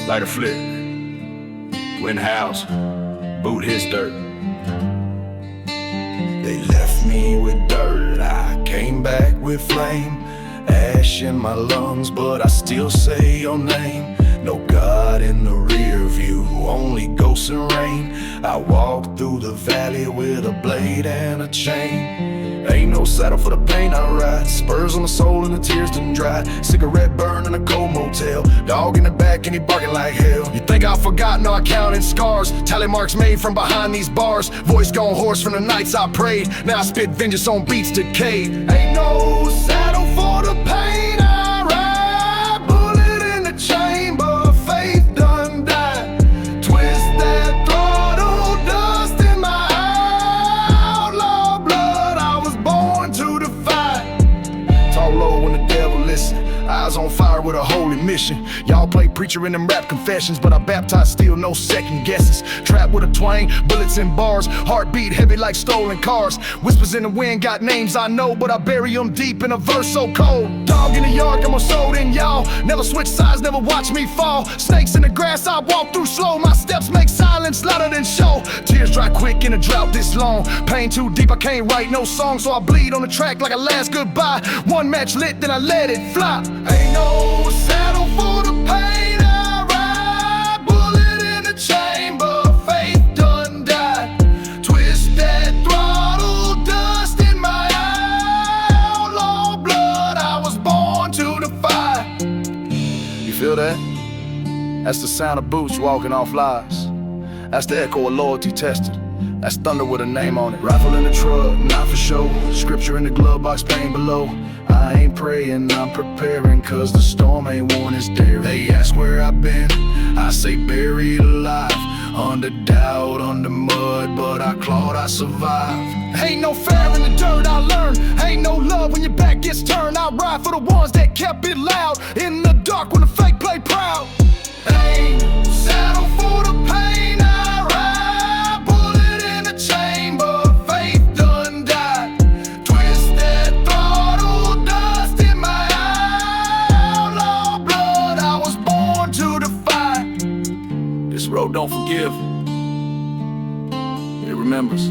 Light a flick, win house, boot his dirt. They left me with dirt, I came back with flame. Ash in my lungs, but I still say your name. No God in the rear view, only ghosts and rain. I walk through the valley with a blade and a chain. Ain't no saddle for the pain I ride. Spurs on the soul and the tears done dry. Cigarette burn in a cold motel. Dog in the back and he barking like hell. You think I've forgotten? No, I counted scars. Tally marks made from behind these bars. Voice gone hoarse from the nights I prayed. Now I spit vengeance on beats decayed. Ain't no saddle for the pain I ride. Bullet in the chamber, faith done died. Twist that throttle, dust in my outlaw blood. I was born to defy. Talk low when the devil listen. Eyes on fire with a holy mission. Y'all play preacher in them rap confessions, but I baptize still, no second guesses. Trapped with a twang, bullets in bars. Heartbeat heavy like stolen cars. Whispers in the wind, got names I know, but I bury them deep in a verse so cold. Dog in the yard, got more soul than y'all. Never switch sides, never watch me fall. Snakes in the grass, I walk through slow. My steps make silence louder than show. Tears dry quick in a drought this long. Pain too deep, I can't write no song, so I bleed on the track like a last goodbye. One match lit, then I let it fly. Ain't no saddle for the pain I ride. Bullet in the chamber, faith done died. Twist that throttle, dust in my outlaw blood. I was born to defy. You feel that? That's the sound of boots walking off lies. That's the echo of loyalty tested. That's thunder with a name on it. Rifle in the truck, not for show. Scripture in the glove box, pain below. I ain't praying, I'm preparing, cause the storm ain't worn its dare. They ask where I've been, I say buried alive. Under doubt, under mud, but I clawed, I survived. Ain't no fair in the dirt, I learned. Ain't no love when your back gets turned. I ride for the ones that kept it loud. In the dark when the fake play proud. Ain't saddle for the pain I ride. Bullet in the chamber, faith done died. Twist that throttle, dust in my outlaw blood. I was born to defy. This road don't forgive, it remembers.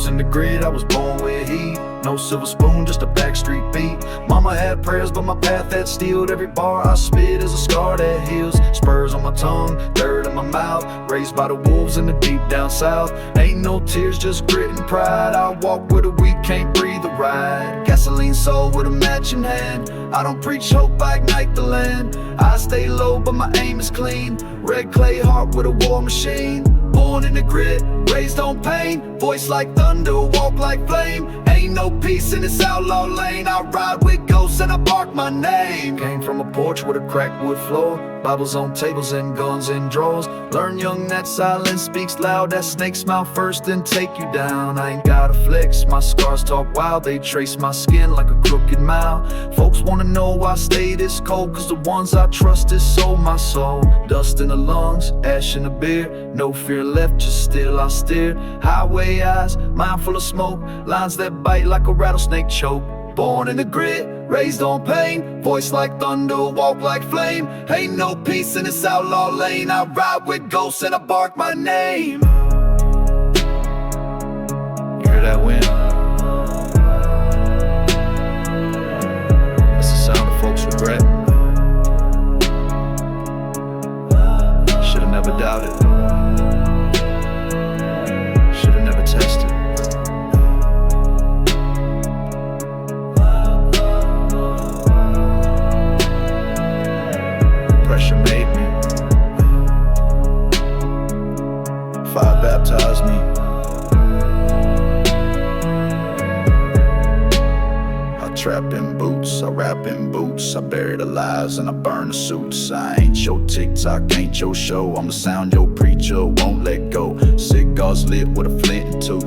In the grid, I was born with heat. No silver spoon, just a backstreet beat. Mama had prayers, but my path had steeled. Every bar I spit is a scar that heals. Spurs on my tongue, dirt in my mouth. Raised by the wolves in the deep down south. Ain't no tears, just grit and pride. I walk where the weak can't breathe a ride. Gasoline soul with a match in hand. I don't preach hope, I ignite the land. I stay low, but my aim is clean. Red clay heart with a war machine. Born in the grit, raised on pain. Voice like thunder, walk like flame. Ain't no peace in this outlaw lane. I ride with ghosts and I bark my name. Came from a porch with a cracked wood floor. Bibles on tables and guns in drawers. Learn young that silence speaks loud. That snake smile first then take you down. I ain't got a flex, my scars talk wild. They trace my skin like a crooked mile. Folks wanna know why I stay this cold, cause the ones I trust is sold my soul. Dust in the lungs, ash in the beer. No fear left, just still I steer. Highway eyes, mind full of smoke. Lines that bite like a rattlesnake choke. Born in the grit, raised on pain. Voice like thunder, walk like flame. Ain't no peace in this outlaw lane. I ride with ghosts and I bark my name. You hear that wind? That's the sound of folks' regret. Should've never doubted. Should've never tested. Pressure made me. Fire baptized me. I trap in boots, I rap in boots. I bury the lies and I burn the suits. I ain't your TikTok, ain't your show. I'm the sound your preacher won't let go. Cigars lit with a flint and tooth.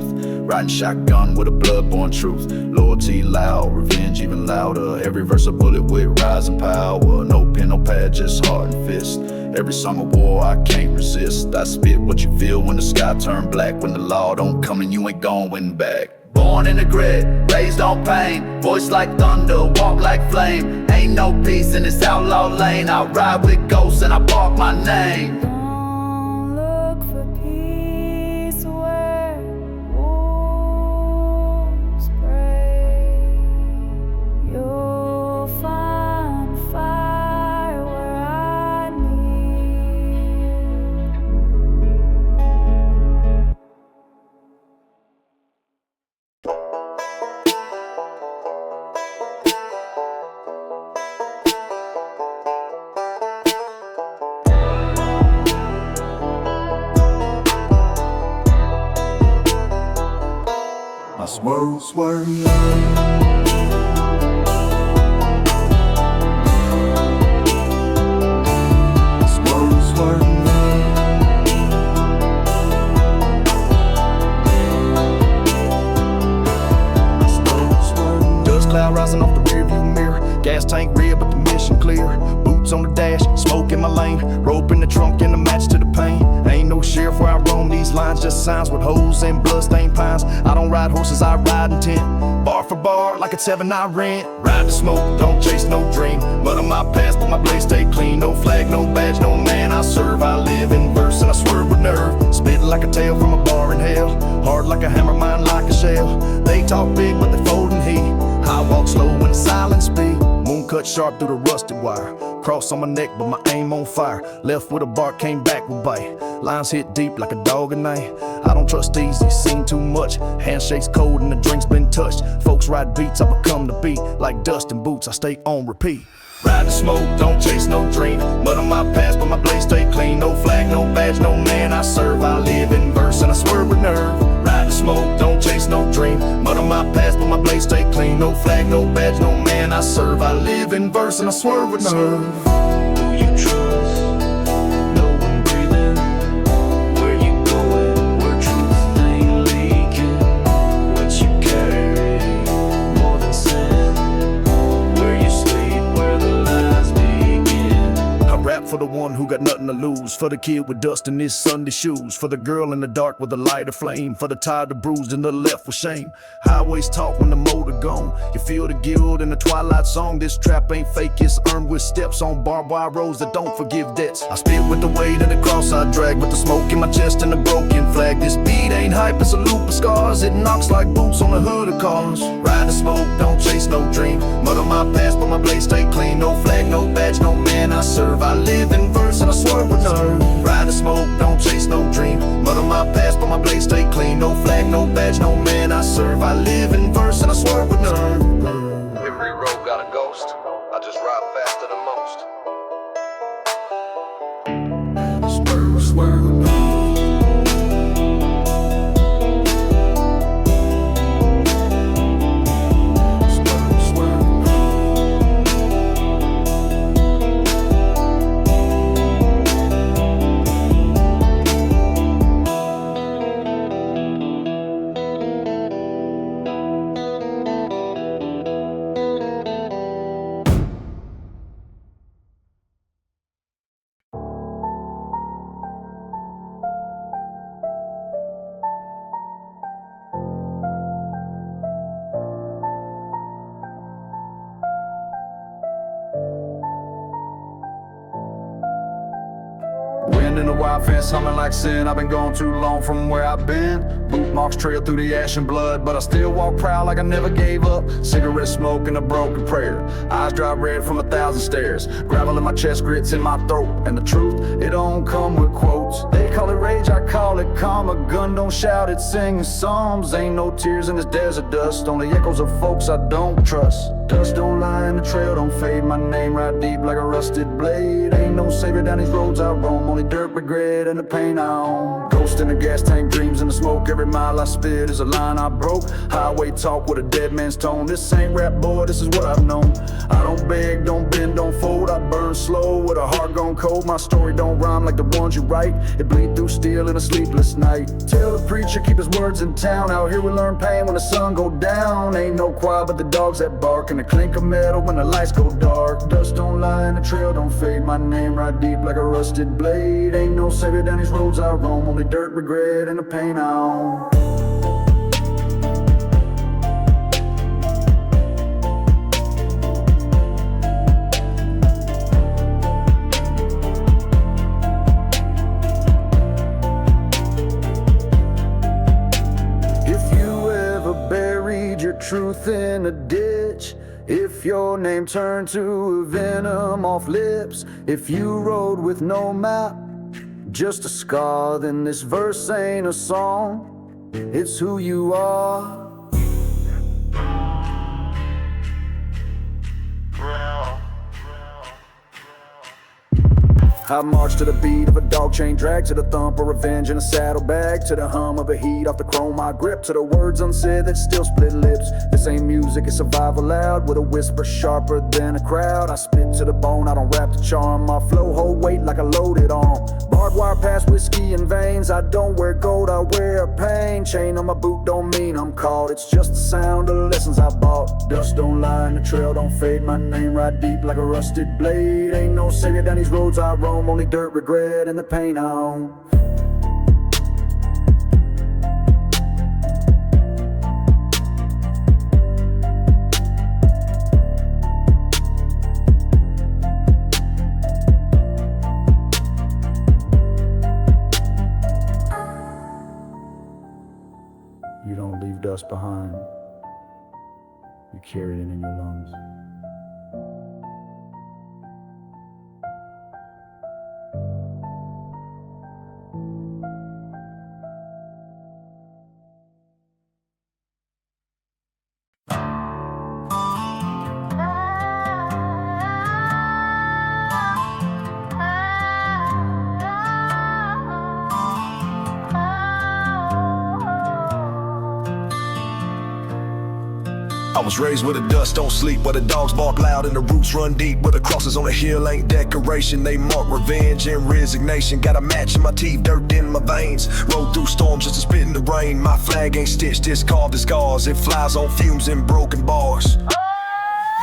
Riding shotgun with a blood-born truth. Loyalty loud, revenge even louder. Every verse a bullet with rising power. No pen, no pad, just heart and fist. Every song of war I can't resist. I spit what you feel when the sky turn black. When the law don't come and you ain't going back. Born in the grit, raised on pain. Voice like thunder, walk like flame. Ain't no peace in this outlaw lane. I ride with ghosts and I bark my name. Don't look for peace where wolves prey. You'll find fire where I need. I swerve, swerve. Dust cloud rising off the rearview mirror. Gas tank red, but the mission clear. Boots on the dash, smoke in my lane. Rope in the trunk and a match to the pain. Ain't no sheriff where I roam these lines, just signs with holes and bloodstained pines. I don't ride horses, I ride intent. Bar for bar, like a 7 I rent. Ride the smoke, don't chase no dream. Mud on my past, but my blade stay clean. No flag, no badge, no man I serve. I live in verse and I swerve with nerve. Spit like a tail from a bar in hell. Hard like a hammer, mine like a shell. They talk big, but they fold in heat. I walk slow when the silence speak. Moon cut sharp through the rusted wire. Cross on my neck, but my aim on fire. Left with a bark, came back with bite. Lines hit deep like a dog at night. I don't trust these, seen too much. Handshakes cold and the drink's been touched. Folks ride beats, I become the beat. Like dust and boots, I stay on repeat. Ride the smoke, don't chase no dream. Mud on my past, but my blade stay clean. No flag, no badge, no man I serve. I live in verse and I swerve with nerve. Ride the smoke, don't chase no dream. Mud on my past, but my blade stay clean. No flag, no badge, no man I serve. I live in verse and I swerve with nerve. Who you trust? No one breathing. Where you going? Where truth ain't leaking. What you carry, more than sin. Where you sleep, where the lies begin. I rap for the one who got nothing to lose. For the kid with dust in his Sunday shoes. For the girl in the dark with a lighter flame. For the tired, the bruised, and the left with shame. Highways talk when the motor gone. You feel the guilt in the twilight song. This trap ain't fake, it's earned with steps on barbed wire roads that don't forgive debts. I spit with the weight of the cross I drag, with the smoke in my chest and the broken flag. This beat ain't hype, it's a loop of scars. It knocks like boots on the hood of cars. Ride the smoke, don't chase no dream. Mud on my past, but my blade stay clean. No flag, no badge, no man I serve. I live in verse and I swerve with nerve. Ride the smoke, don't chase no dream. Mud on my past, but my blade stay clean. No flag, no badge, no man I serve. I live in verse and I swerve with nerve. Every road got a ghost. I just ride faster than most. Swerve, swerve. Wind in the wide fence humming like sin. I've been gone too long from where I've been. Boot marks trail through the ash and blood, but I still walk proud like I never gave up. Cigarette smoke and a broken prayer. Eyes dry red from 1,000 stares. Gravel in my chest, grits in my throat. And the truth, it don't come with quotes. They call it rage, I call it calm. A gun don't shout, it sings psalms. Ain't no tears in this desert dust, only echoes of folks I don't trust. Dust don't lie and the trail don't fade. My name right deep like a rusted blade. Ain't no savior down these roads I roam, only dirt, regret, and the pain I own. Ghost in the gas tank, dreams in the smoke. Every mile I spit is a line I broke. Highway talk with a dead man's tone. This ain't rap, boy, this is what I've known. I don't beg, don't bend, don't fold. I burn slow with a heart gone cold. My story don't rhyme like the ones you write. It bleeds bleed through steel in a sleepless night. Tell the preacher keep his words in town. Out here we learn pain when the sun go down. Ain't no quiet but the dogs that bark, and the clink of metal when the lights go dark. Dust don't lie and the trail don't fade. My name right deep like a rusted blade. Ain't no savior down these roads I roam. Only dirt, regret, and the pain I own. Truth in a ditch, if your name turned to venom off lips, if you rode with no map, just a scar, then this verse ain't a song, it's who you are. I march to the beat of a dog chain drag, to the thump of revenge in a saddlebag, to the hum of a heat off the chrome I grip, to the words unsaid that still split lips. This ain't music, it's survival loud, with a whisper sharper than a crowd. I spit to the bone, I don't rap to charm. My flow hold weight like a loaded arm. Barbed wire past whiskey and veins. I don't wear gold, I wear pain. Chain on my boot don't mean I'm caught. It's just the sound of the lessons I bought. Dust don't lie and the trail don't fade. My name right deep like a rusted blade. Ain't no savior down these roads I roam. Only dirt, regret, and the pain I own. You don't leave dust behind. You carry it in your lungs. I was raised where the dust don't sleep, where the dogs bark loud and the roots run deep, where the crosses on the hill ain't decoration, they mark revenge and resignation. Got a match in my teeth, dirt in my veins, rode through storms just to spit in the rain. My flag ain't stitched, it's carved in scars, it flies on fumes and broken bars.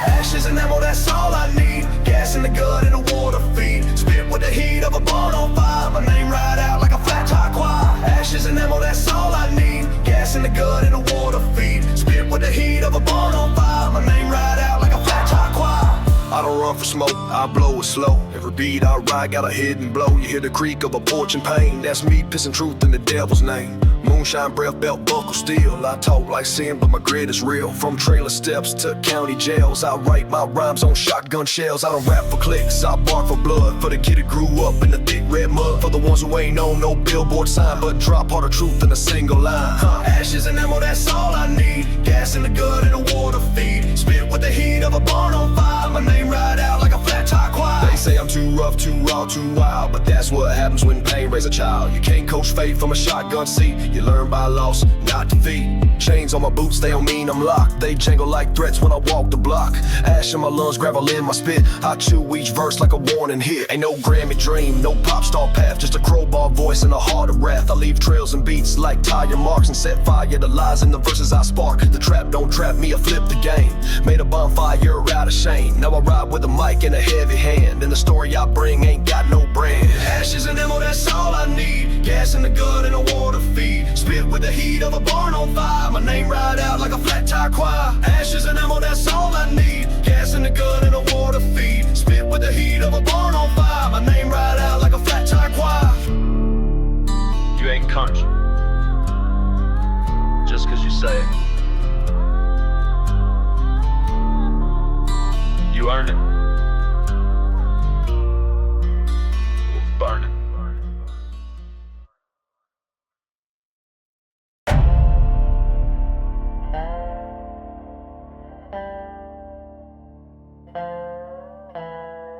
Ashes and ammo, that's all I need. Gas in the gut and a water feed. Spit with the heat of a barn on fire. My name right out like a flat tire choir. Ashes and ammo, that's all I need. Gas in the gut and a water feed. Spit with the heat of a barn on fire. My name right out like a flat tire choir. I don't run for smoke, I blow it slow. Every beat I ride got a hidden blow. You hear the creak of a porch in pain. That's me pissing truth in the devil's name. Moonshine breath, belt buckle steel. I talk like sin, but my grit is real. From trailer steps to county jails, I write my rhymes on shotgun shells. I don't rap for clicks, I bark for blood. For the kid that grew up in the thick red mud. For the ones who ain't on no billboard sign, but drop all the truth in a single line. Ashes and ammo, that's all I need. Gas in the gut and a water feed. Spit with the heat of a barn on fire. My name right out like a flat tire choir. They say I'm too rough, too raw, too wild, but that's what happens when pain raise a child. You can't coach faith from a shotgun seat. You learn by loss, not defeat. Chains on my boots, they don't mean I'm locked. They jangle like threats when I walk the block. Ash in my lungs, gravel in my spit. I chew each verse like a warning hit. Ain't no Grammy dream, no pop star path, just a crowbar voice and a heart of wrath. I leave trails and beats like tire marks and set fire to lies in the verses I spark. The trap don't trap me, I flip the game. Made a bonfire out of shame. Now I ride with a mic and a heavy hand, and the story I bring ain't got no brand. Ashes and ammo, that's all I need. Gas in the gut and a water feed. Spit with the heat of a barn on fire. My name right out like a flat tire choir. Ashes and ammo, that's all I need. Gas in the gut and a water feed. Spit with the heat of a barn on fire. My name right out like a flat tire choir. You ain't country just cause you say it. You earn it. We'll burn it.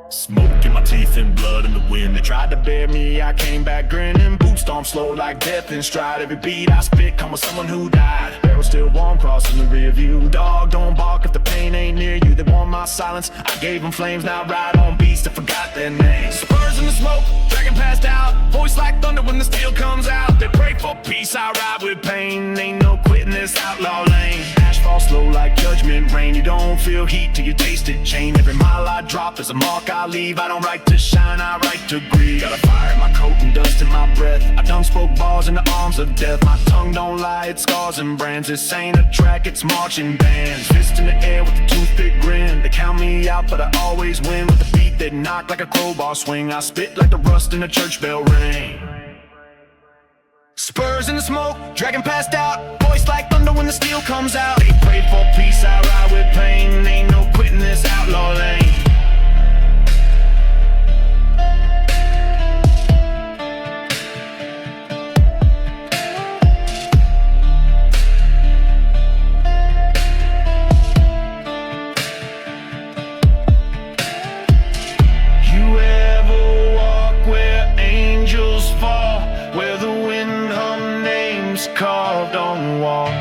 Smoke in my teeth and blood in the wind. They tried to bury me, I came back grinning. Boots stomp slow like death in stride. Every beat I spit come with someone who died. Barrel still warm, cross in the rear view. Dog, don't bark if the pain ain't near you. They want my silence, I gave them flames. Now I ride on beasts, I forgot their names. Spurs in the smoke, dragging past out. Voice like thunder when the steel comes out. They pray for peace, I ride with pain. Ain't no quitting this outlaw lane. Asphalt slow like judgment rain. You don't feel heat till you taste it. Chain every mile I drop is a mark I leave. I don't write to shine, I write to grieve. Got a fire in my coat and dust in my breath. I done spoke bars in the arms of death. My tongue don't lie, it scars and brands. This ain't a track, it's marching bands. Fist in the air with a toothpick grin. They count me out, but I always win. With a beat that knock like a crowbar swing. I spit like the rust in a church bell ring. Spurs in the smoke, dragging past out. Voice like thunder when the steel comes out. They pray for peace, I ride with pain. Ain't no quitting this outlaw lane. You ever walk where angels fall, where the wind hum names carved on walls?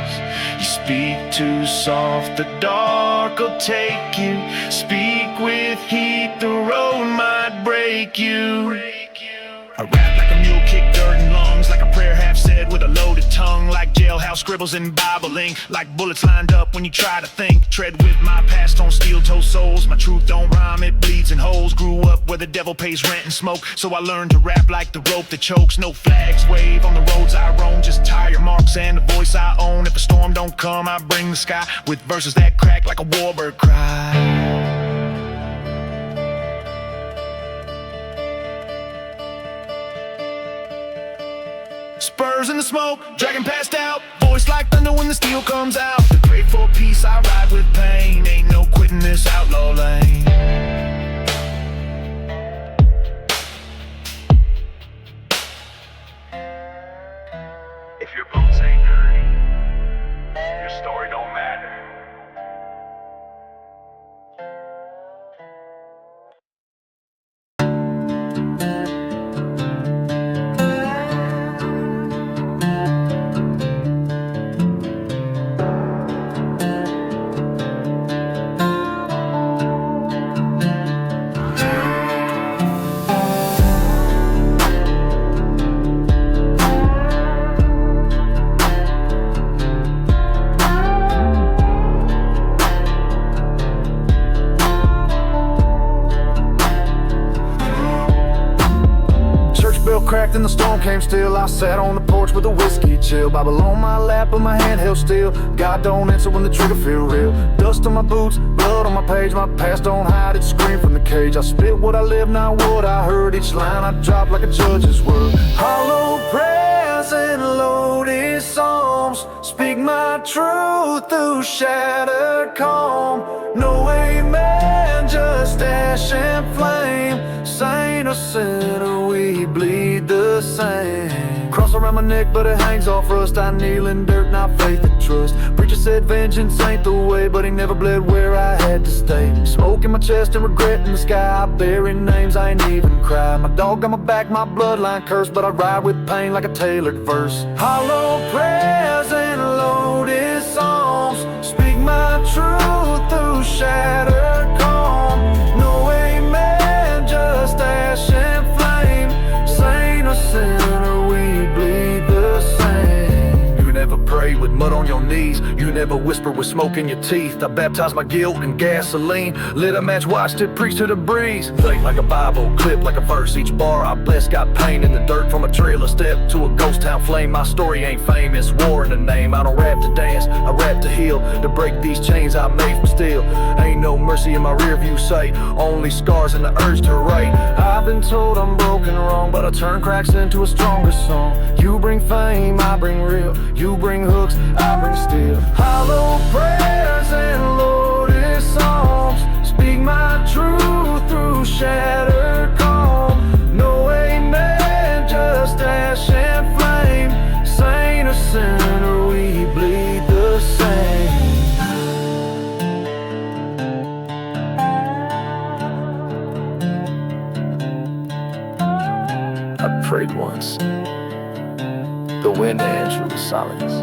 You speak too soft, the dark will take you. Speak with heat, the road might break you. I rap like a mule, kick dirt in lungs, like a prayer half said with a loaded tongue, like jailhouse scribbles in Bible ink, like bullets lined up when you try to think. Tread with my past on steel-toe soles. My truth don't rhyme, it bleeds in holes. Grew up where the devil pays rent and smoke, so I learned to rap like the rope that chokes. No flags wave on the roads I roam, just tire marks and the voice I own. If a storm don't come, I bring the sky with verses that crack like a warbird cry. Spurs in the smoke, dragging past out. Voice like thunder when the steel comes out. They pray for peace, I ride with pain. Ain't no quitting this outlaw lane. If your boots ain't dirty, your story don't matter. Cracked and the storm came still. I sat on the porch with a whiskey chill, Bible on my lap but my hand held still. God don't answer when the trigger feel real. Dust on my boots, blood on my page. My past don't hide, it scream from the cage. I spit what I live, not what I heard. Each line I drop like a judge's word. Hollow prayers and loaded psalms. Speak my truth through shattered calm. No amen, just ash and flame. Saint or sinner, we bleed the same. Cross around my neck, but it hangs off rust. I kneel in dirt, not faith and trust. Preacher said vengeance ain't the way, but he never bled where I had to stay. Smoke in my chest and regret in the sky. I bury names, I ain't even cry. My dog got my back, my bloodline cursed, but I ride with pain like a tailored verse. Hollow prayers and loaded psalms. Speak my truth through shattered calm. No amen, just ash and flame. Saint or sinner, we bleed the same. You never pray with mud on your knees. You never whisper with smoke in your teeth. I baptized my guilt in gasoline. Lit a match, watched it preach to the breeze. Think like a Bible, clip like a verse. Each bar I bless got pain in the dirt from a trailer. Step to a ghost town flame. My story ain't famous, war in the name. I don't rap to dance, I rap to heal. To break these chains I made from steel. Ain't no mercy in my rear view sight. Only scars and the urge to write. I've been told I'm broken wrong, but I turn cracks into a stronger song. You bring fame, I bring real. You bring hooks, I bring steel. Hollow prayers and loaded psalms. Speak my truth through shattered calm. No amen, just ash and flame. Saint or sinner, we bleed the same. I prayed once. The wind answered the silence.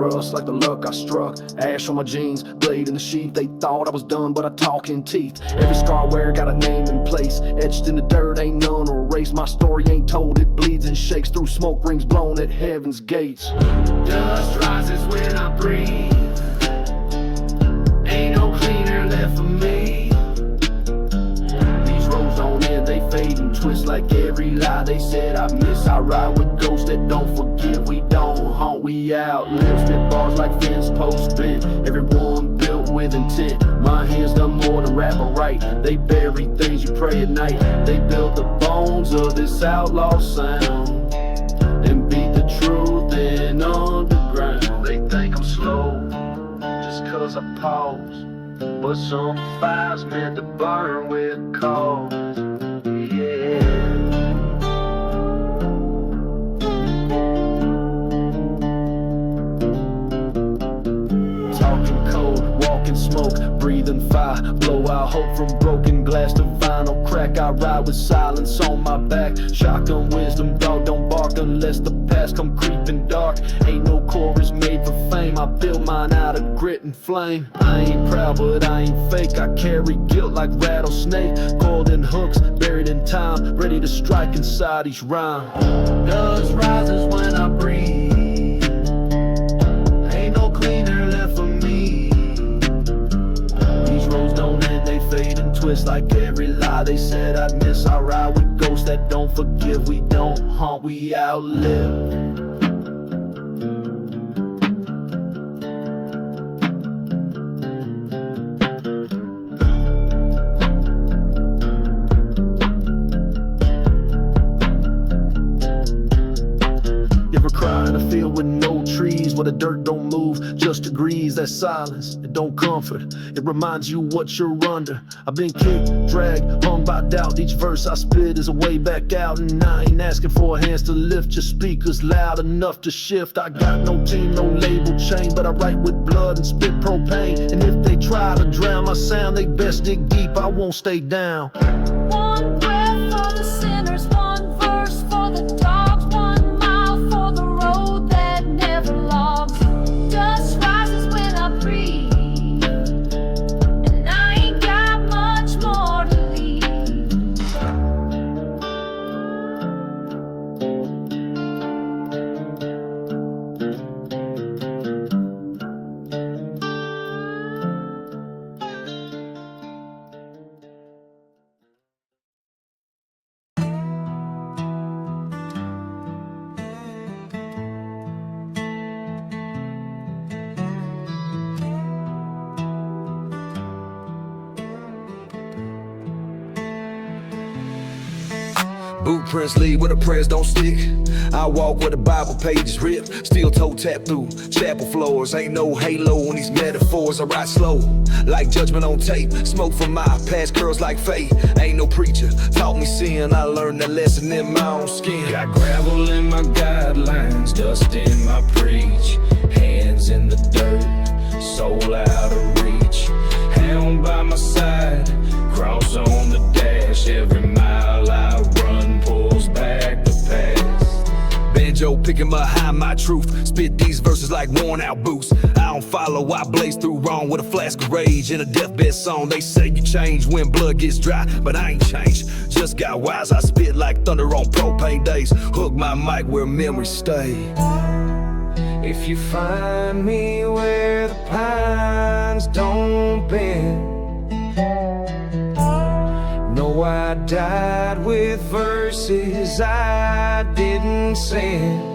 rust like the luck I struck. Ash on my jeans, blade in the sheath. They thought I was done, but I talk in teeth. Every scar I wear got a name and place. Etched in the dirt, ain't none erased. My story ain't told, it bleeds and shakes through smoke rings blown at heaven's gates. Dust rises when I breathe. Ain't no cleaner left for me. These roads don't end, they fade and twist like every lie they said I miss. I ride with ghosts that don't forgive. We don't haunt, we outlive. Spit bars like fence posts bent. Everyone built with intent. My hands done more than rap or write. They bury things you pray at night. They built the bones of this outlaw sound and beat the truth in underground. They think I'm slow just cause I pause, but some fire's meant to burn with cause. Yeah. Talking cold, walking smoke, breathing fire. Blow out hope from broken glass to vinyl crack. I ride with silence on my back. Shotgun wisdom, dog don't bark unless the past come creeping dark. Ain't no chorus made for fame. I build mine out of grit and flame. I ain't proud but I ain't fake. I carry guilt like rattlesnake. Golden hooks buried in time, ready to strike inside each rhyme. Dust rises when I breathe. Ain't no cleaner left for me. These roads don't end, they fade and twist like every lie they said I'd miss. I ride with ghosts that don't forgive. We don't haunt, we outlive. Cry in a field with no trees, where the dirt don't move, just degrees. That silence, it don't comfort, it reminds you what you're under. I've been kicked, dragged, hung by doubt. Each verse I spit is a way back out, and I ain't asking for hands to lift. Your speakers loud enough to shift. I got no team, no label chain, but I write with blood and spit propane. And if they try to drown my sound, they best dig deep, I won't stay down. One breath for the sinners, one verse for the dogs, 1 mile for the road that never logs. Dust rises when I breathe, and I ain't got much more to leave. Boot prints lead where the prayers don't stick. I walk where the Bible pages rip. Steel toe tap through chapel floors. Ain't no halo on these metaphors. I ride slow like judgment on tape. Smoke from my past curls like fate. Ain't no preacher taught me sin. I learned that lesson in my own skin. Got gravel in my guidelines, dust in my preach. Hands in the dirt, soul out of reach. Hound by my side, cross on the dash. Every mile I run pulls back the past. Banjo picking behind my truth. Spit these verses like worn out boots. I don't follow, I blaze through wrong with a flask of rage in a deathbed song. They say you change when blood gets dry, but I ain't changed, just got wise. I spit like thunder on propane days. Hook my mic where memories stay. If you find me where the pines don't bend, know I died with verses I didn't send.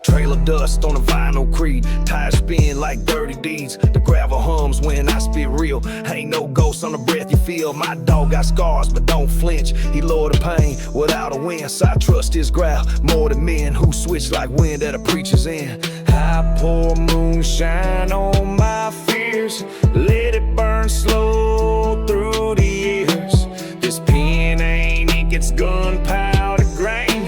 Trail of dust on a vinyl creed. Tires spin like dirty deeds. The gravel hums when I spit real. Ain't no ghost on the breath you feel. My dog got scars but don't flinch. He lowered the pain without a win. So I trust his growl more than men who switch like wind at a preacher's end. I pour moonshine on my fears. Let it burn slow through the years. This pen ain't ink, it's gunpowder grain.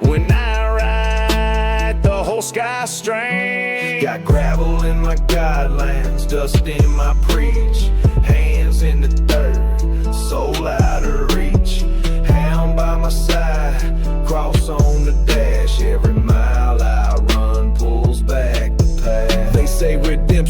When I write, the whole sky strain. Got gravel in my guidelines, dust in my preach. Hands in the dirt, soul out of reach. Hound by my side, cross on the dash. Every mile I run pulls back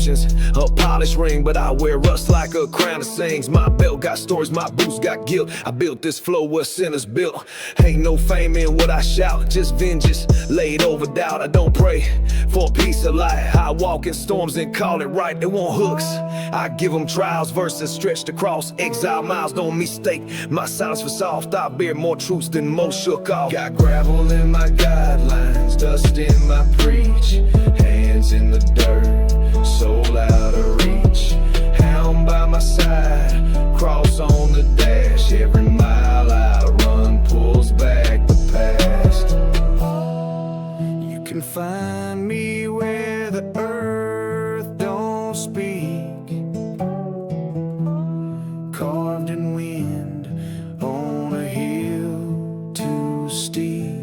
imperfections. A polished ring, but I wear rust like a crown that sings. My belt got stories, my boots got guilt. I built this flow where sinners built. Ain't no fame in what I shout, just vengeance laid over doubt. I don't pray for a piece of light. I walk in storms and call it right. They want hooks, I give them trials. Verses stretched across exile miles. Don't mistake my silence for soft. I bear more truths than most shook off. Got gravel in my guidelines, dust in my preach. Hands in the dirt, soul out of reach. Hound by my side, cross on the dash. Every mile I run pulls back the past. You can find me where the earth don't speak, carved in wind on a hill too steep.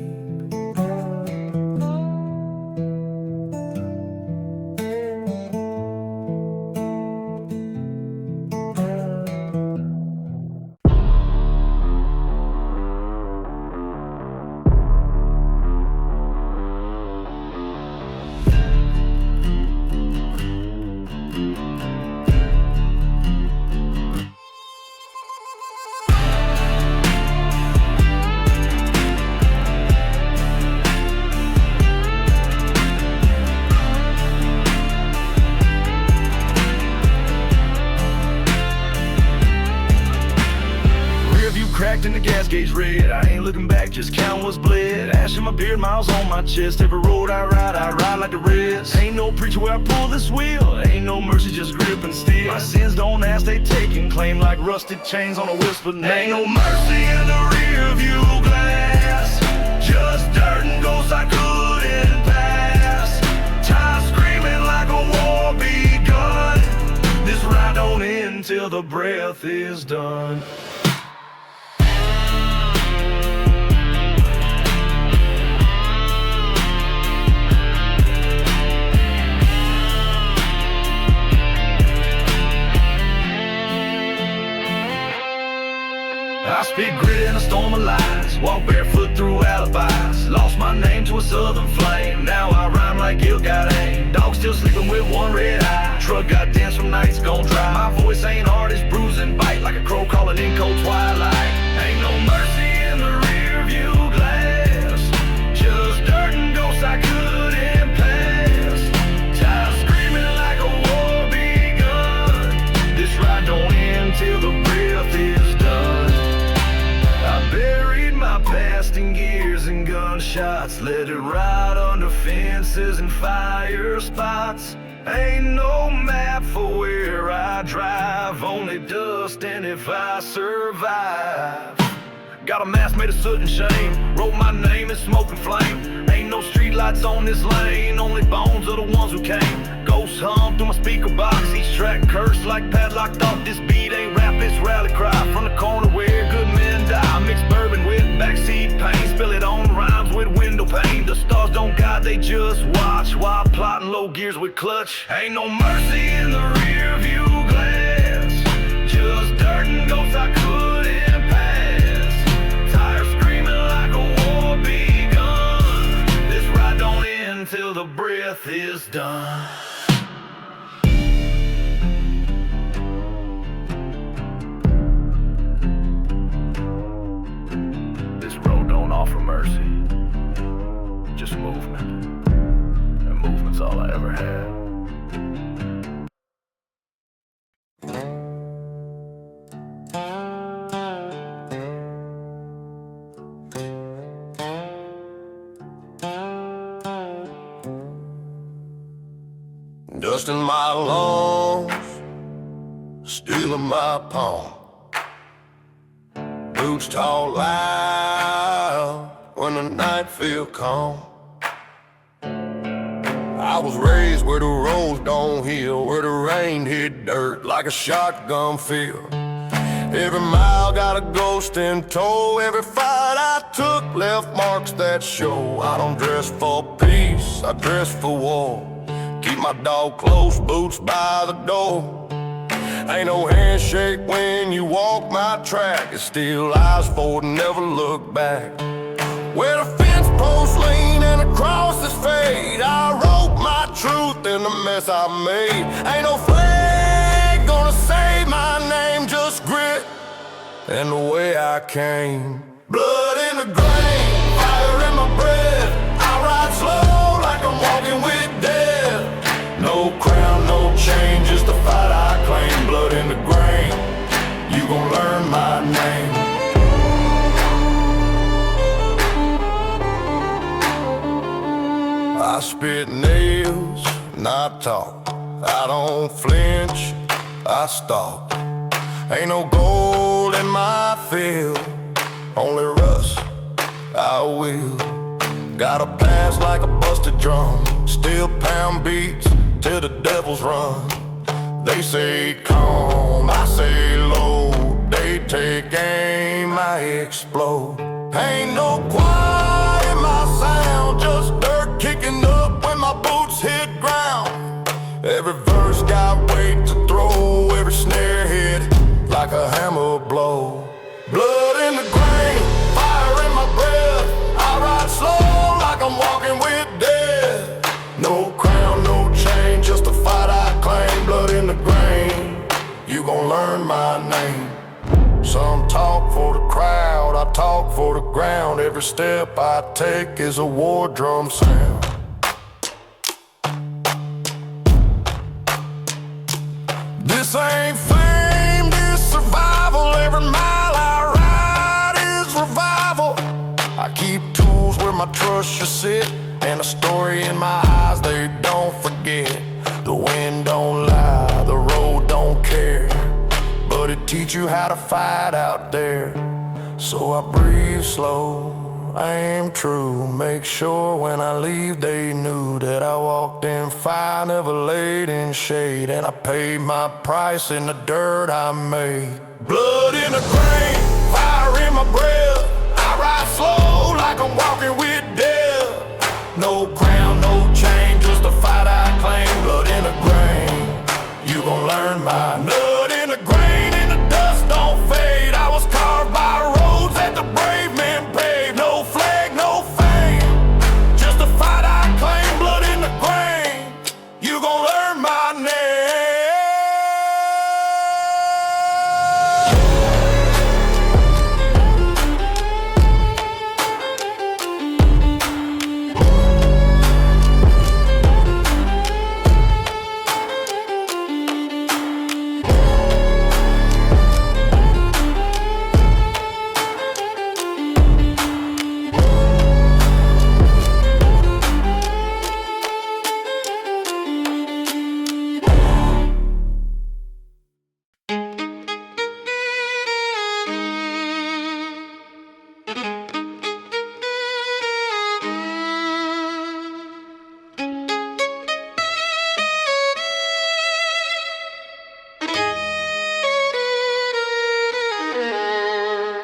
Cracked and the gas gauge red. I ain't looking back, just count what's bled. Ash in my beard, miles on my chest. Every road I ride like the rest. Ain't no preacher where I pull this wheel. Ain't no mercy, just grip and steel. My sins don't ask, they take and claim like rusted chains on a whispered name. Ain't no mercy in the rear view glass, just dirt and ghosts I couldn't pass. Time screaming like a war begun. This ride don't end till the breath is done. I spit grit in a storm of lies, walk barefoot through alibis. Lost my name to a southern flame, now I rhyme like guilt got aim. Dog still sleeping with one red eye, truck got dents from nights gone dry. My voice ain't hard, it's bruise and bite like a crow calling in cold twilight. Ain't no mercy in the rear view glass, just dirt and ghosts I couldn't pass. Time screaming like a war begun. This ride don't end till the breath is done. I buried my past in gears and gunshots, let it ride under fences and fire spots. Ain't no map for where I drive, only dust, and if I survive. Got a mask made of soot and shame, wrote my name in smoke and flame. Ain't no streetlights on this lane, only bones of the ones who came. Ghosts hum through my speaker box, each track cursed like padlocked off. This beat ain't rap, it's rally cry from the corner where good men die. I mix bourbon with backseat pain, spill it on rhymes with window pane. The stars don't guide, they just watch while plotting low gears with clutch. Ain't no mercy in the rear view glass, just dirt and ghosts I couldn't pass. Tires screaming like a war begun. This ride don't end till the breath is done. This road don't offer mercy, just movement, and movement's all I ever had. Dusting my lungs, stealing my palm. Boots talk loud when the night feel calm. I was raised where the roads don't heal, where the rain hit dirt like a shotgun field. Every mile got a ghost in tow. Every fight I took left marks that show. I don't dress for peace, I dress for war. Keep my dog close, boots by the door. Ain't no handshake when you walk my track. It's still eyes forward, never look back. Where the fence posts lean and the crosses fade, I wrote my truth in the mess I made. Ain't no flag gonna save my name, just grit and the way I came. Blood in the grain, fire in my breath. I ride slow like I'm walking with death. No crown, no chain, just the fight I claim. Blood in the grain, you gon' learn my name. I spit nails, not talk. I don't flinch, I stalk. Ain't no gold in my field, only rust, I will. Got a past like a busted drum, still pound beats till the devils run. They say calm, I say low. They take aim, I explode. Ain't no quiet in my sound, just dirt kicking up when my boots hit ground. Every verse got weight to throw, every snare hit like a hammer blow. Blood in the grain, fire in my breath. I ride slow like I'm walking with death. No crown, no chain, just a fight I claim. Blood in the grain, you gon' learn my name. Some talk for the crowd, I talk for the ground. Every step I take is a war drum sound. This ain't fame, this survival. Every mile I ride is revival. I keep tools where my trust should sit, and a story in my eyes they don't forget. The wind don't lie, the road don't care, but it teach you how to fight out there. So I breathe slow, aim true, make sure when I leave they knew that I walked in fire, never laid in shade, and I paid my price in the dirt I made. Blood in the grain, fire in my breath. I ride slow like I'm walking with death. No crown, no chain, just a fight I claim. Blood in the grain, you gon' learn my name. Blood in the grain and the dust don't fade. I was carved by roads that the brave men paved. No flag, no fame, just a fight I claim. Blood in the grain, you gon' learn my name.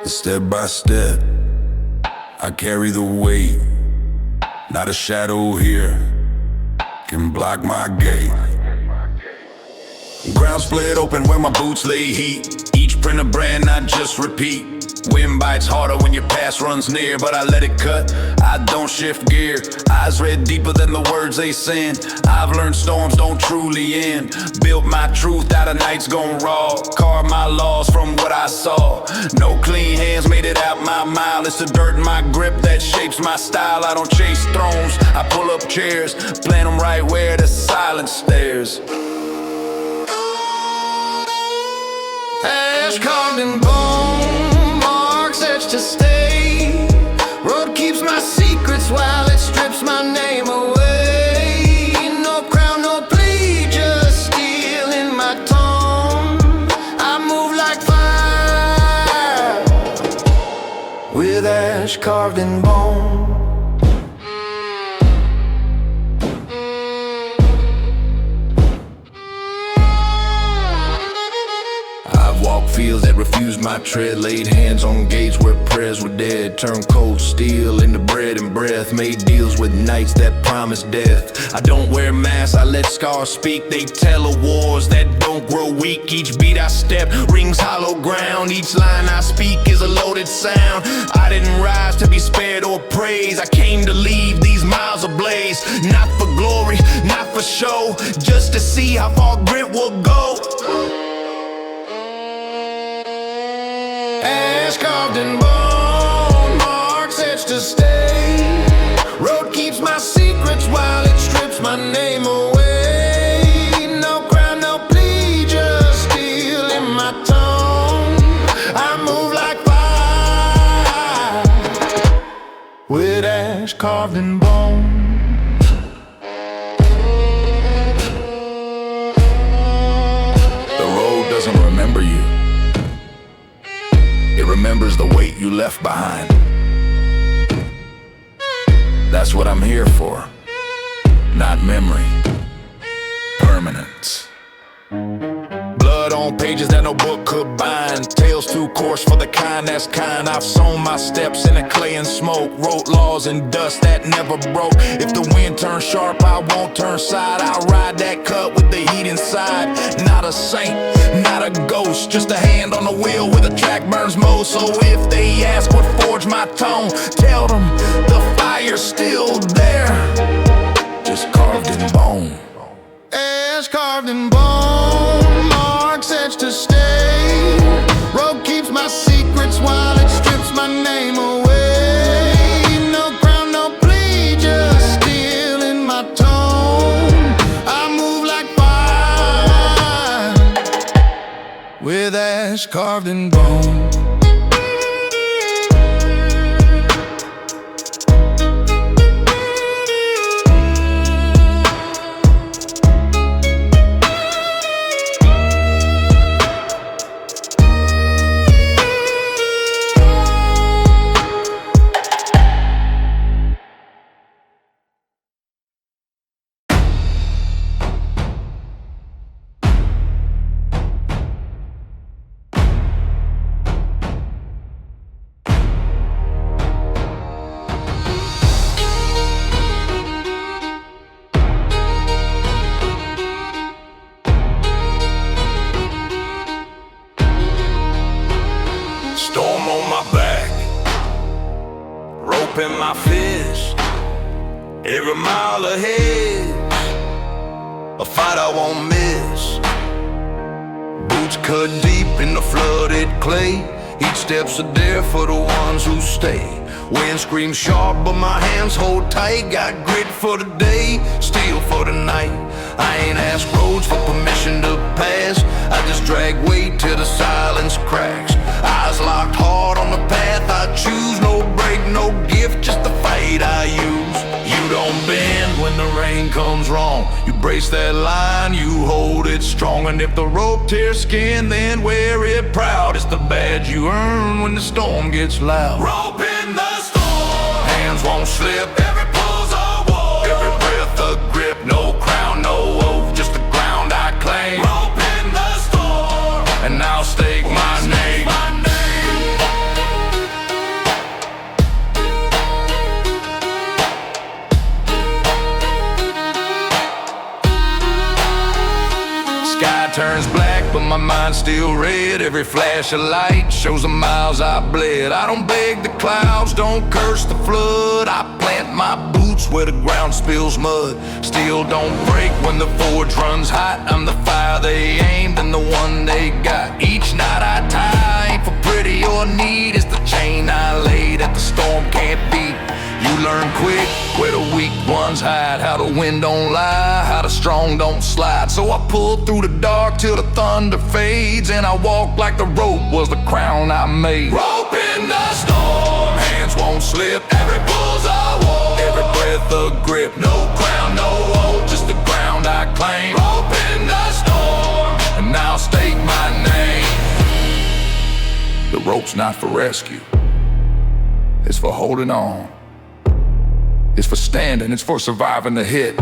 Step by step, I carry the weight. Not a shadow here can block my gate. Ground split open where my boots lay heat. Each print a brand, not just repeat. Wind bites harder when your past runs near, but I let it cut, I don't shift gear. Eyes read deeper than the words they send. I've learned storms don't truly end. Built my truth out of nights gone raw. Carved my laws from what I saw. No clean hands made it out my mile. It's the dirt in my grip that shapes my style. I don't chase thrones, I pull up chairs. Plant them right where the silence stares. Ash carved in bone, marks etched to stay. Road keeps my secrets while it strips my name away. No crown, no plea, just steel in my tone. I move like fire, with ash carved in bone. fields that refused my tread. Laid hands on gates where prayers were dead. Turned cold steel into bread and breath. Made deals with nights that promised death. I don't wear masks, I let scars speak. They tell of wars that don't grow weak. Each beat I step rings hollow ground. Each line I speak is a loaded sound. I didn't rise to be spared or praised. I came to leave these miles ablaze. Not for glory, not for show, just to see how far grit will go. Ash carved in bone, marks etched to stay. Road keeps my secrets while it strips my name away. No crown, no plea, just steel in my tone. I move like fire, with ash carved in bone. The road doesn't remember you. It remembers the weight you left behind. That's what I'm here for. Not memory, permanence. Blood on pages that no book could bind. Tales too coarse for the kind that's kind. I've sown my steps in the clay and smoke. Wrote laws in dust that never broke. If the wind turns sharp, I won't turn side. I'll ride that cut with the heat inside. Not a saint, not a ghost, just a hand on the wheel where the track burns most. So if they ask what forged my tone, tell them the fire's still there, just carved in bone. Ash carved in bone, marks etched to stay. Rope keeps my secrets while it strips my name away. No crown, no plea, just steel in my tone. I move like fire, with ash carved in bone. Storm on my back, rope in my fist. Every mile ahead, a fight I won't miss. Boots cut deep in the flooded clay. Each step's a dare for the ones who stay. Wind screams sharp, but my hands hold tight. Got grit for the day, steel for the night. I ain't asked roads for permission to pass. I just drag weight till the silence cracks. Eyes locked hard on the path I choose. No break, no gift, just the fight I use. You don't bend when the rain comes wrong. You brace that line, you hold it strong. And if the rope tears skin, then wear it proud. It's the badge you earn when the storm gets loud. Rope in the storm, hands won't slip. Every pull's a war, every breath a grip. No crown, no oath, just the ground I claim. Rope in the storm, and I'll stake my name. Sky turns black, but my mind's still red. Every flash of light shows the miles I bled. I don't beg the clouds, don't curse the flood. I plant my boots where the ground spills mud. Steel don't break when the forge runs hot. I'm the fire they aimed and the one they got. Each knot I tie ain't for pretty or neat. It's the chain I laid that the storm can't beat. You learn quick where the weak ones hide, how the wind don't lie, how the strong don't slide. So I pull through the dark till the thunder fades, and I walk like the rope was the crown I made. Rope in the storm, hands won't slip. Every bull's a war, every breath a grip. No crown, no oath, just the ground I claim. Rope in the storm, and I'll stake my name. The rope's not for rescue, it's for holding on. It's for standing, it's for surviving the hit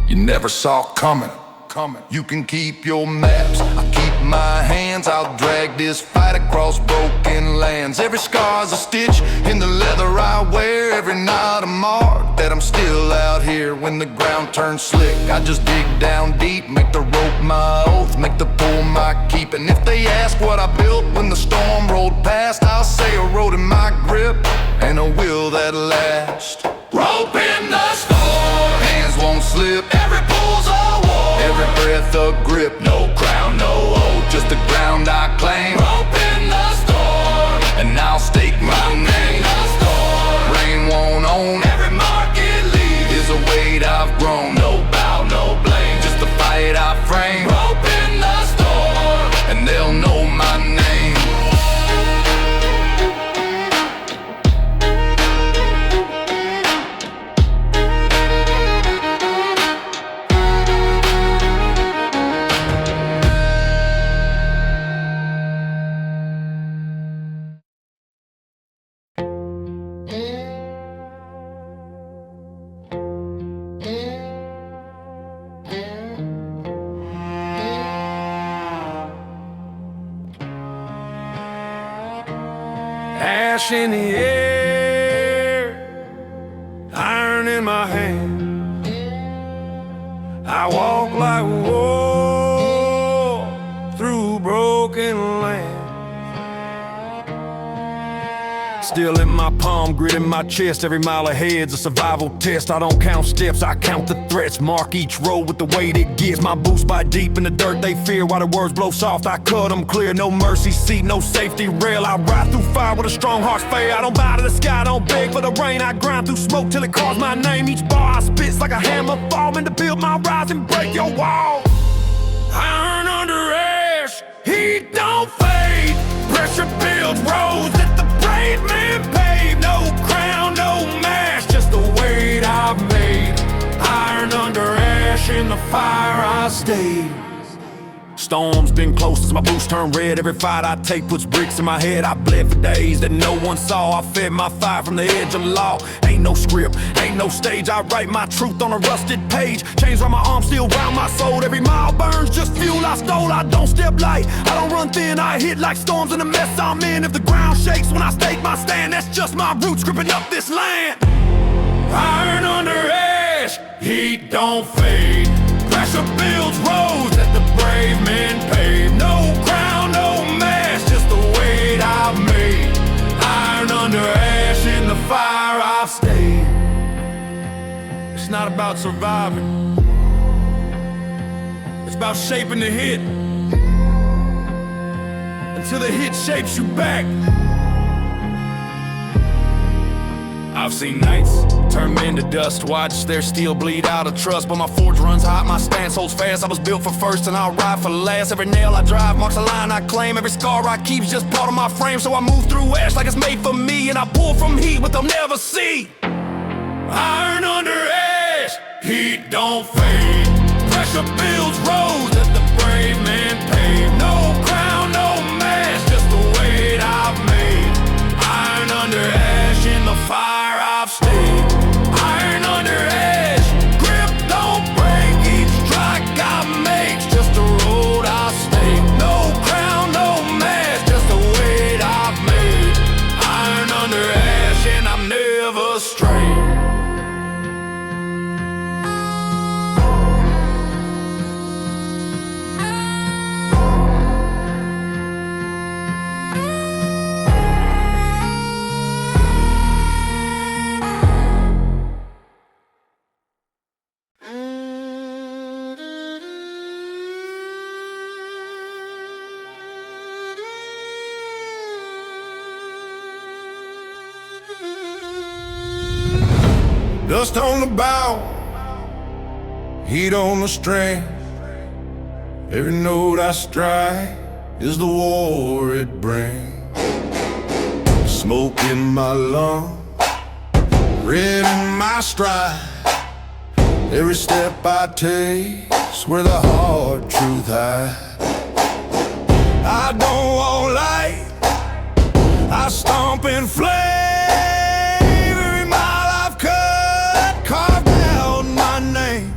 you never saw coming. You can keep your maps, I keep my hands, I'll drag this fight across broken lands. Every scar's a stitch in the leather I wear. Every night a mark that I'm still out here. When the ground turns slick, I just dig down deep. Make the rope my oath, make the pull my keep. And if they ask what I built when the storm rolled past, I'll say a road in my grip and a will that lasts. Rope in the storm, hands won't slip. Every pull's a war, every breath a grip. No crown, no oath, just the ground I claim. Rope in the storm, and I'll stake my name. Rain won't own, every mark it leaves is a weight I've grown. No bow, no blame, just the fight I frame. Rope in the storm, and they'll know my name. Ash in the air, iron in my hand. I walk like a war through broken land. Still in my palm, grit in my chest. Every mile ahead's a survival test. I don't count steps, I count the threats. Mark each road with the weight it gives. My boots bite deep in the dirt they fear. While the words blow soft, I cut them clear. No mercy seat, no safety rail. I ride through fire with a strong heart's fail. I don't bow to the sky, don't beg for the rain. I grind through smoke till it calls my name. Each bar I spit's like a hammer falling to build my rise and break your wall. Iron under ash, heat don't fade. Pressure builds roads that the brave man paved. No crown, no mask, just the weight I've made. Iron under ash, in the fire I stayed. Storms been close as my boots turn red. Every fight I take puts bricks in my head. I bled for days that no one saw. I fed my fire from the edge of law. Ain't no script, ain't no stage. I write my truth on a rusted page. Chains round my arms, still round my soul. Every mile burns, just fuel I stole. I don't step light, I don't run thin. I hit like storms in the mess I'm in. If the ground shakes when I stake my stand, that's just my roots gripping up this land. Iron under ash, heat don't fade. Pressure builds roads that the brave men pave. No crown, no mask, just the weight I've made. Iron under ash, in the fire I've stayed. It's not about surviving, it's about shaping the hit until the hit shapes you back. I've seen nights turn men to dust, watch their steel bleed out of trust. But my forge runs hot, my stance holds fast. I was built for first and I'll ride for last. Every nail I drive marks a line I claim. Every scar I keep's just part of my frame. So I move through ash like it's made for me, and I pull from heat what they'll never see. Iron under ash, heat don't fade. Pressure builds roads that the brave men pave. No crown, no mask, just the weight I've made. Iron under ash, in the fire I've stayed. Iron under ash, grip don't break. Each strike I make's just a road I stake. No crown, no mask, just the weight I've made. Iron under ash, and I'm never straight. Dust on the bow, heat on the string. Every note I strike is the war it brings. Smoke in my lungs, red in my stride. Every step I take's where the hard truth hides. I don't want light, I stomp in flame. Every mile I've cut, carved out my name.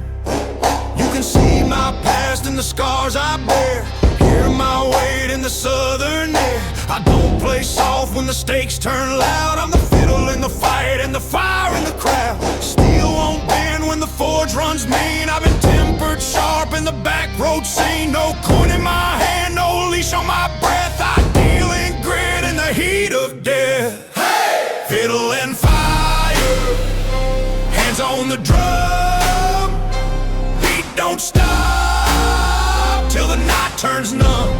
You can see my past and the scars I bear. Hear my weight in the southern air. I don't play soft when the stakes turn loud. I'm the fiddle in the fight and the fire in the crowd. Steel won't bend when the forge runs mean. I've been tempered sharp in the back road scene. No coin in my hand, no leash on my breath. I deal in grit in the heat of death. Hey! Fiddle and fire, hands on the drum. Beat don't stop till the night turns numb.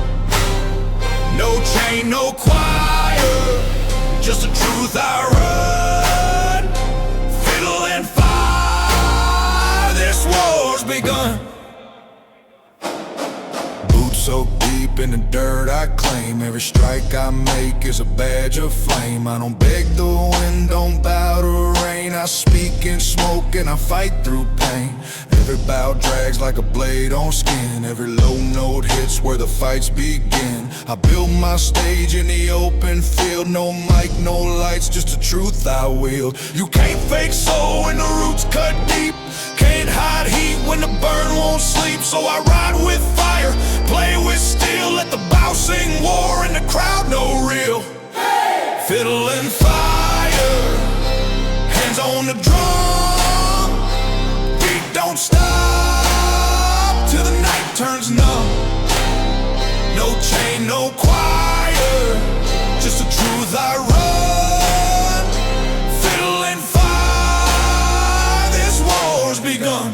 No chain, no choir, just the truth I run. Fiddle and fire, this war's begun. Boots so deep in the dirt I claim. Every strike I make is a badge of flame. I don't beg the wind, don't bow to rain. I speak in smoke and I fight through pain. Every bow drags like a blade on skin. Every low note hits where the fights begin. I build my stage in the open field. No mic, no lights, just the truth I wield. You can't fake soul when the roots cut deep. Can't hide heat when the burn won't sleep. So I ride with fire, play with steel. Let the bow sing war and the crowd know real. Hey! Fiddle and fire, hands on the drum. Beat don't stop till the night turns numb. No chain, no choir, just the truth I run. Fiddle and fire, this war's begun.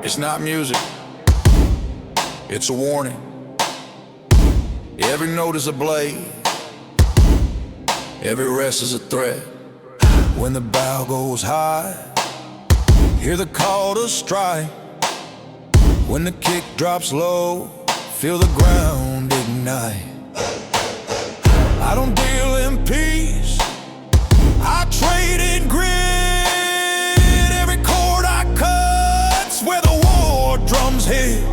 It's not music, it's a warning. Every note is a blade, every rest is a threat. When the bow goes high, hear the call to strike. When the kick drops low, feel the ground ignite. I don't deal in peace, I trade in grit. Every chord I cut's where the war drums hit.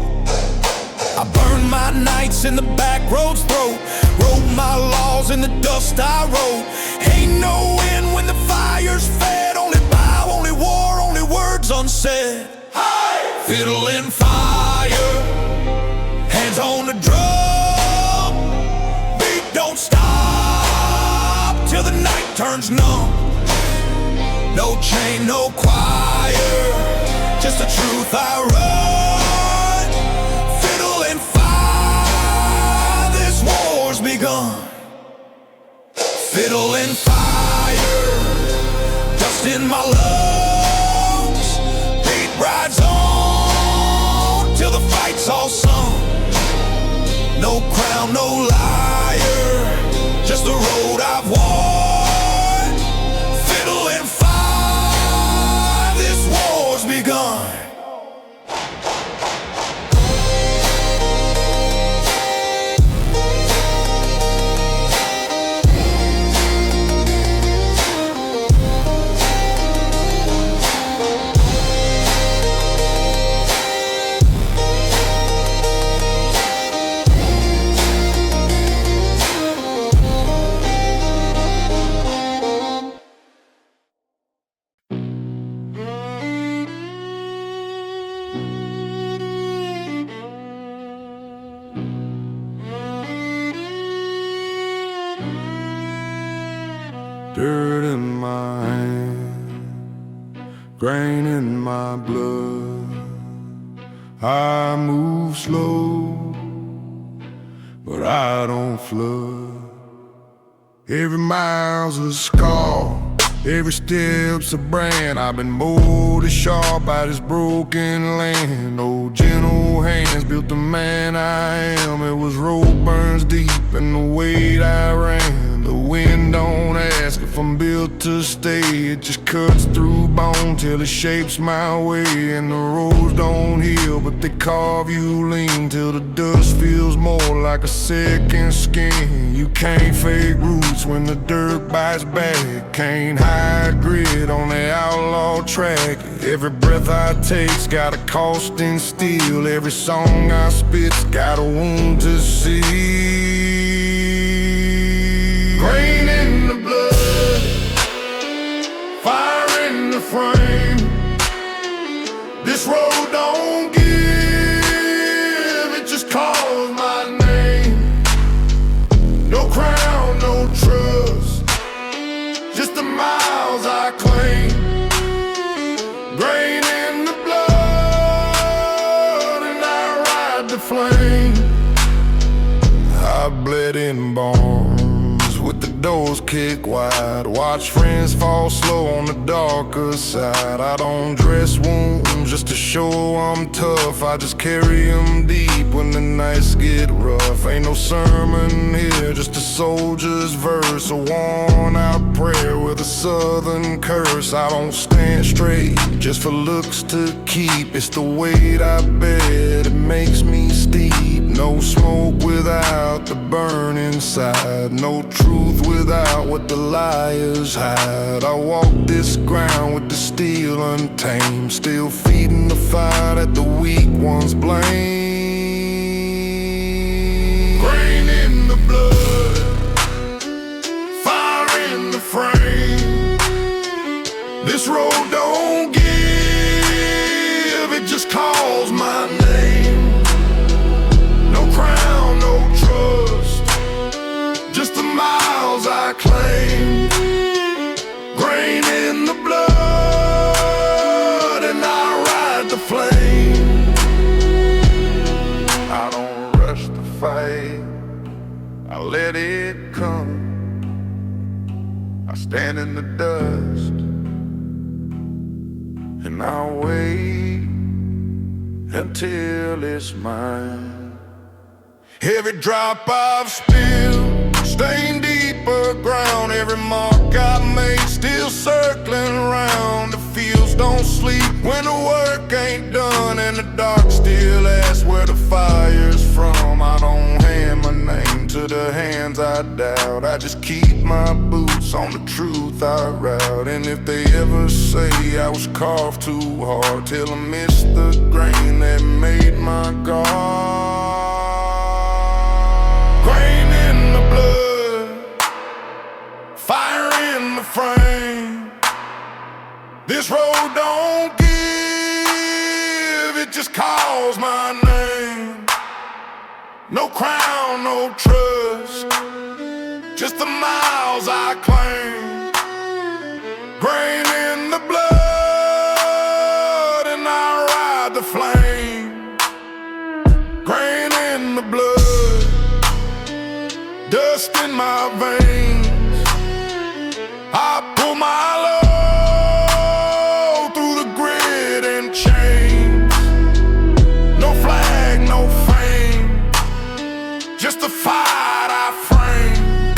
I burn my nights in the back road's throat. Wrote my laws in the dust I wrote. Ain't no end when the fire's fed. Only bow, only war, only words unsaid. Fiddle and fire, hands on the drum. Beat don't stop till the night turns numb. No chain, no choir, just the truth I run. Fiddle and fire, this war's begun. Fiddle and fire, dust in my lungs. Beat rides on till the fight's all sung. No crown, no liar, just the road I've worn. Fiddle and fire, this war's begun. Dirt in my hand, grain in my blood. I move slow, but I don't flood. Every mile's a scar, every step's a brand. I've been molded sharp by this broken land. Old gentle hands built the man I am. It was road burns deep and the weight I ran. The wind don't ask if I'm built to stay. It just cuts through bone till it shapes my way. And the roads don't heal, but they carve you lean till the dust feels more like a second skin. You can't fake roots when the dirt bites back. Can't hide grit on the outlaw track. Every breath I take's got a cost in steel. Every song I spit's got a wound to see. Grain in the blood, fire in the frame. This road don't give flame. I bled in barns with the doors kicked wide. Watch friends fall slow on the darker side. I don't dress wounds just to show I'm tough. I just carry them deep when the nights get rough. Ain't no sermon here, just a soldier's verse. A worn out prayer with a southern curse. I don't stand straight just for looks to keep. It's the weight I bear that makes me steep. No smoke without the burn inside. No truth without what the liars hide. I walk this ground with the steel untamed, still feeding the fire that the weak ones blame. Grain in the blood, fire in the frame. This road don't give, it just calls my name. No crown, no trust, just the miles I claim. Grain in the blood, and I ride the flame. I don't rush the fight, I let it come. I stand in the dust, and I'll wait until it's mine. Every drop I've spilled, stain deeper ground. Every mark I made, still circling around. The fields don't sleep when the work ain't done, and the dark still asks where the fire's from. I don't hand my name to the hands I doubt. I just keep my boots on the truth I route. And if they ever say I was carved too hard, till I missed the grain that made my guard. Grain in the blood, fire in the frame. This road don't give, it just calls my name. No crown, no trust, just the miles I claim. Grain in the blood, and I ride the flame. Grain in the blood, dust in my veins. I pull my load through the grit and chains. No flag, no fame, just the fight I frame.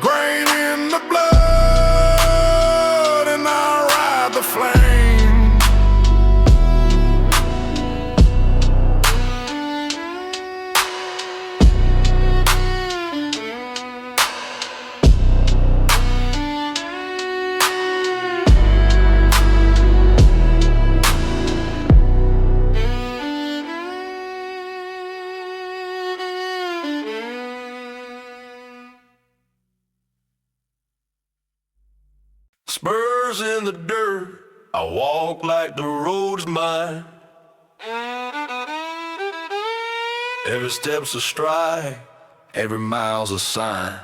Grain in the blood, and I ride the flame. Spurs in the dirt, I walk like the road's mine. Every step's a stride, every mile's a sign.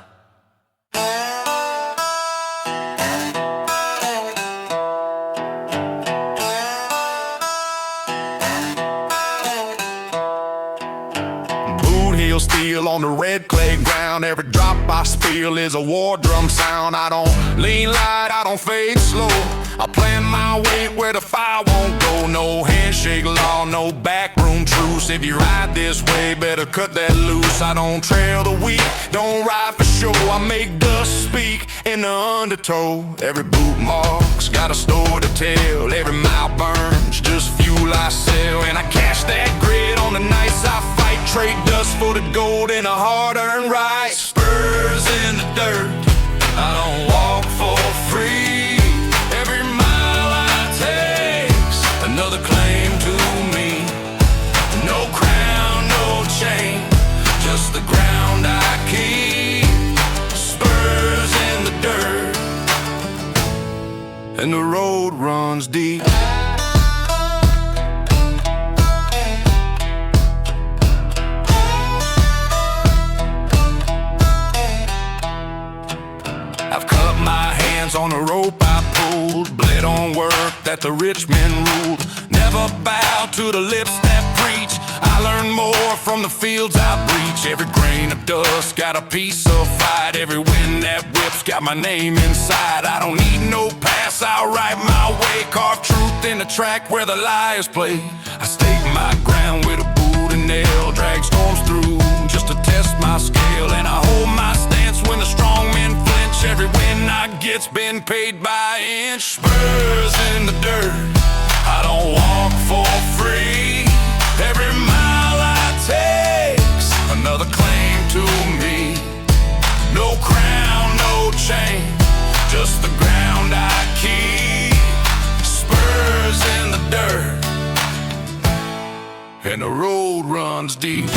Boot heel steel on the red clay ground. Every drop I spill is a war drum sound. I don't lean light, I don't fade slow. I plant my weight where the fire won't go. No handshake law, no backroom truce. If you ride this way, better cut that loose. I don't trail the weak, don't ride for show. I make dust speak in the undertow. Every boot mark's got a story to tell. Every mile burns just fuel I sell. And I cash that grit on the nights I fight. Trade dust for the gold and a hard-earned right. Spurs in the dirt, I don't walk for free. Every mile I take's another claim to me. No crown, no chain, just the ground I keep. Spurs in the dirt, and the road runs deep. I've cut my hands on the rope I pulled, bled on work that the rich men ruled. Never bow to the lips that reach. I learn more from the fields I breach. Every grain of dust got a piece of fight. Every wind that whips got my name inside. I don't need no pass, I'll write my way. Carve truth in the track where the liars play. I stake my ground with a boot and nail. Drag storms through just to test my scale. And I hold my stance when the strong men flinch. Every win I get's been paid by inch. Spurs in the dirt, I don't walk for free. Every mile I take's another claim to me. No crown, no chain, just the ground I keep. Spurs in the dirt, and the road runs deep.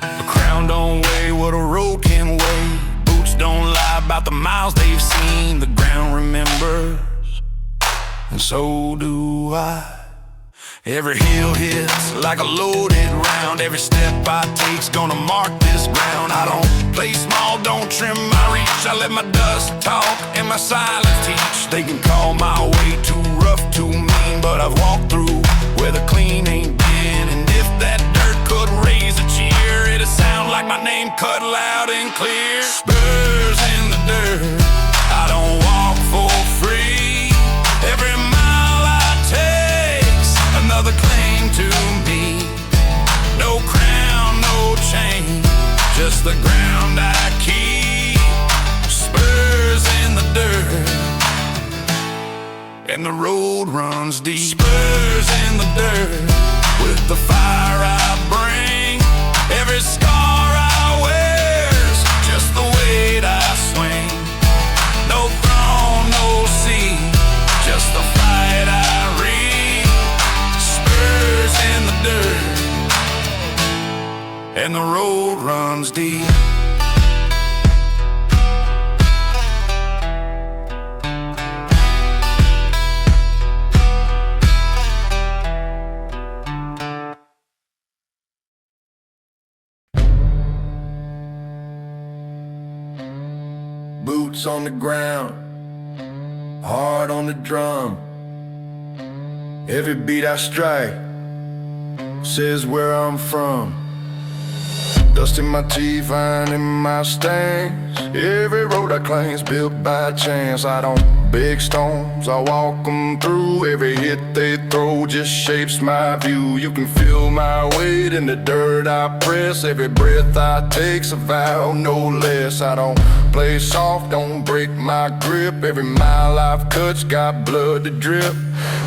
A crown don't weigh what a road can weigh. Boots don't lie about the miles they've seen. The ground remembers, and so do I. Every hill hits like a loaded round. Every step I take's gonna mark this ground. I don't play small, don't trim my reach. I let my dust talk and my silence teach. They can call my way too rough, too mean, but I've walked through where the clean ain't been. And if that dirt could raise a cheer, it'd sound like my name cut loud and clear. Spurs in the dirt, I don't walk for free. Every mile I take's another claim to me. No crown, no chain, just the ground I keep. Spurs in the dirt, and the road runs deep. Spurs in the dirt, with the fire I bring. Every scar I wear's just the weight I swing. No throne, no sea, just the fight I read. Spurs in the dirt, and the road runs deep. Boots on the ground, heart on the drum. Every beat I strike says where I'm from. Dust in my teeth, iron in my stains. Every road I claim's built by chance. I don't big stones, I walk them through. Every hit they throw just shapes my view. You can feel my weight in the dirt I press. Every breath I take's a vow, no less. I don't play soft, don't break my grip. Every mile I've cut's got blood to drip.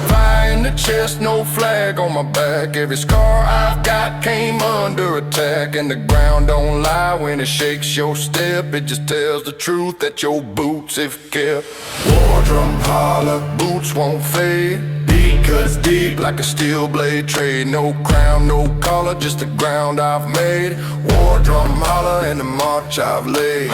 Fire in the chest, no flag on my back. Every scar I've got came under attack. And the ground don't lie when it shakes your step. It just tells the truth that your boots have kept. War drum holler, boots won't fade. Beat cuts deep like a steel blade trade. No crown, no collar, just the ground I've made. War drum holler and the march I've laid.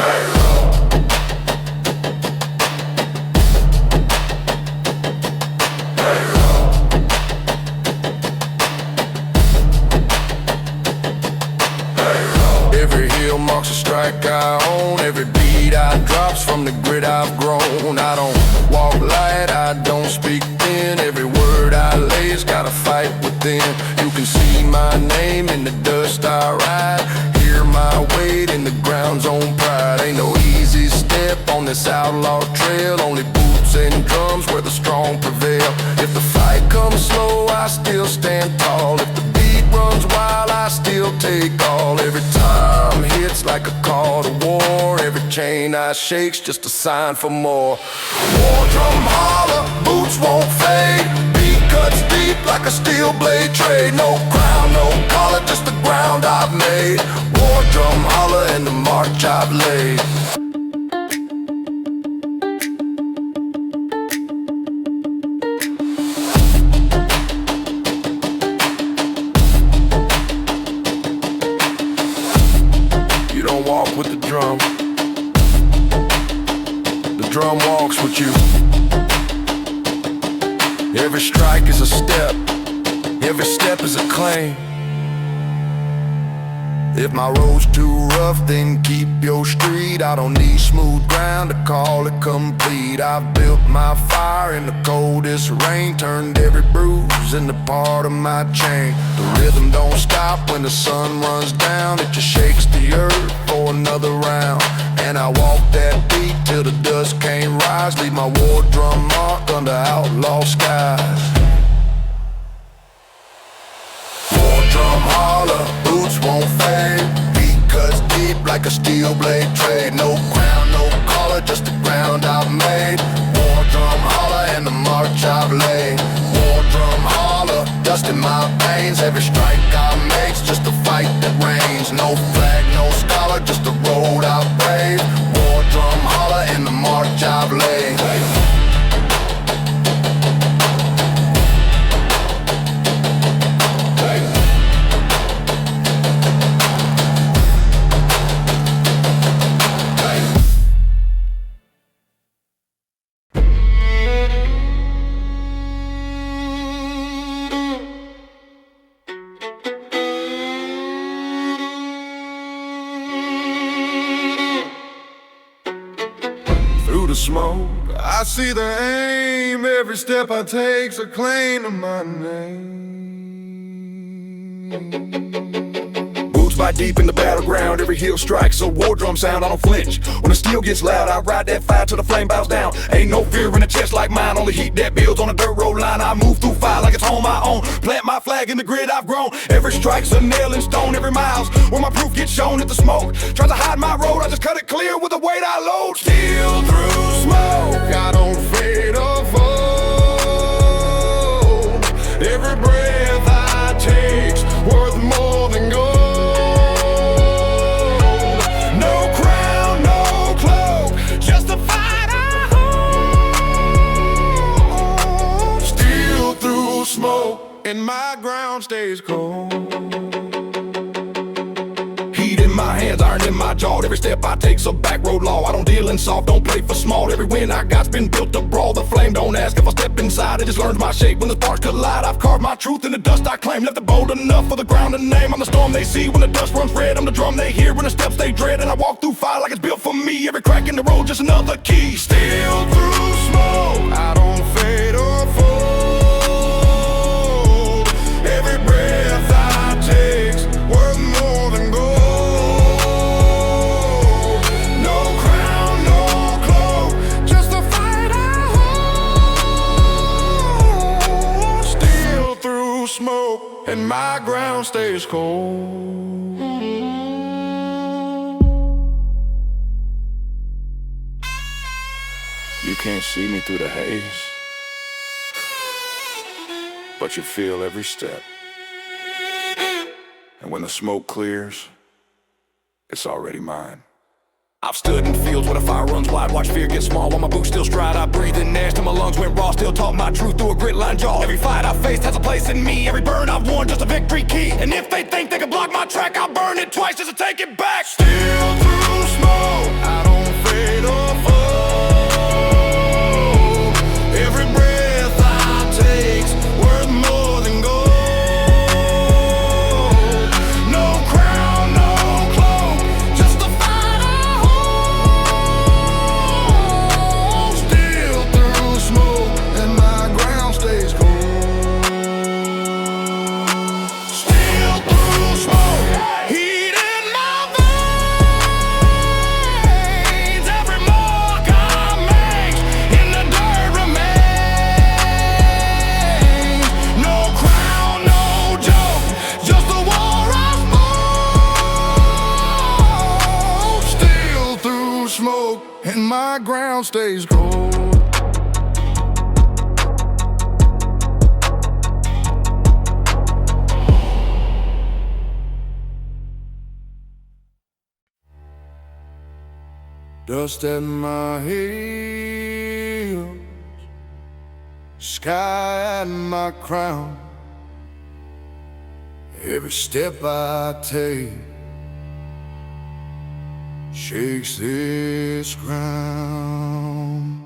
Every hill marks a strike I own. Every beat I drops from the grit I've grown. I don't walk light, I don't speak thin. Every word I lay's got a fight within. You can see my name in the dust I ride. Hear my weight in the ground's own pride. Ain't no easy step on this outlaw trail. Only boots and drums where the strong prevail. If the fight comes slow, I still stand tall. If the beat runs wild, I still take all. Every time hits like a call to war. Every chain I shake's just a sign for more. War drum holler, boots won't fade. Beat cuts deep like a steel blade trade. No crown, no collar, just the ground I've made. War drum holler and the march I've laid. You don't walk with the drum. The drum walks with you. Every strike is a step. Every step is a claim. If my road's too rough, then keep your street. I don't need smooth ground to call it complete. I've built my fire in the coldest rain, turned every bruise into part of my chain. The rhythm don't stop when the sun runs down, it just shakes the earth for another round. And I walk that beat till the dust can't rise, leave my war drum mark under outlaw skies. War drum holler, boots won't fade, beat cuts deep like a steel blade trade. No crown, no collar, just the ground I've made. War drum holler and the march I've laid. War drum holler, dust in my veins. Every strike I make's just a fight that reigns. No flag, no scholar, just the road I brave. War drum holler and the march I've laid. Through the smoke, I see the aim. Every step I take's a claim to my name. Boots bite deep in the battleground, every heel strikes a war drum sound. I don't flinch when the steel gets loud. I ride that fire till the flame bows down. Ain't no fear in a chest like mine, only heat that builds on a dirt road line. I move through fire like it's on my own, plant my flag in the grid I've grown. Every strike's a nail in stone, every mile's where my proof gets shown. At the smoke tries to hide my road, I just cut it clear with the weight I load. Steel through smoke, I don't fade or fold. Every breath I take's worth more than gold. no crown, no cloak, just the fight I hold. Steel through smoke, and my ground stays cold. Heat in my hands, iron in my jaw. Every step I take's a backroad law. I don't deal in soft, don't play for small. Every win I got's been built to brawl. The flame don't ask if I step inside, it just learns my shape when the sparks collide. I've carved my truth in the dust I claim, left it bold enough for the ground to name. I'm the storm they see when the dust runs red, I'm the drum they hear when the steps they dread. And I walk through fire like it's built for me. Every crack in the road just another key. Steel through smoke, I don't fade or fold. Every breath I take's worth more than gold. no crown, no cloak, just the fight I hold. Steel through smoke, and my ground stays cold. You can't see me through the haze, but you feel every step. And when the smoke clears, it's already mine. I've stood in fields where the fire runs wide, watch fear get small while my boots still stride. I breathe in ash till my lungs went raw, still talk my truth through a grit line jaw. Every fight I faced has a place in me, every burn I've won just a victory key. And if they think they can block my track, I'll burn it twice just to take it back. Steel through smoke, I don't fade or fold. Every breath I take's worth more than gold. No crown, no cloak, just the fight I hold. Steel through smoke, and my ground stays cold. Steel through smoke, heat in my veins. Every mark I make in the dirt remains. No crown, no joke, just the war I fought. Steel through smoke, and my ground stays cold. Dust at my heels, sky at my crown. Every step I take shakes this ground.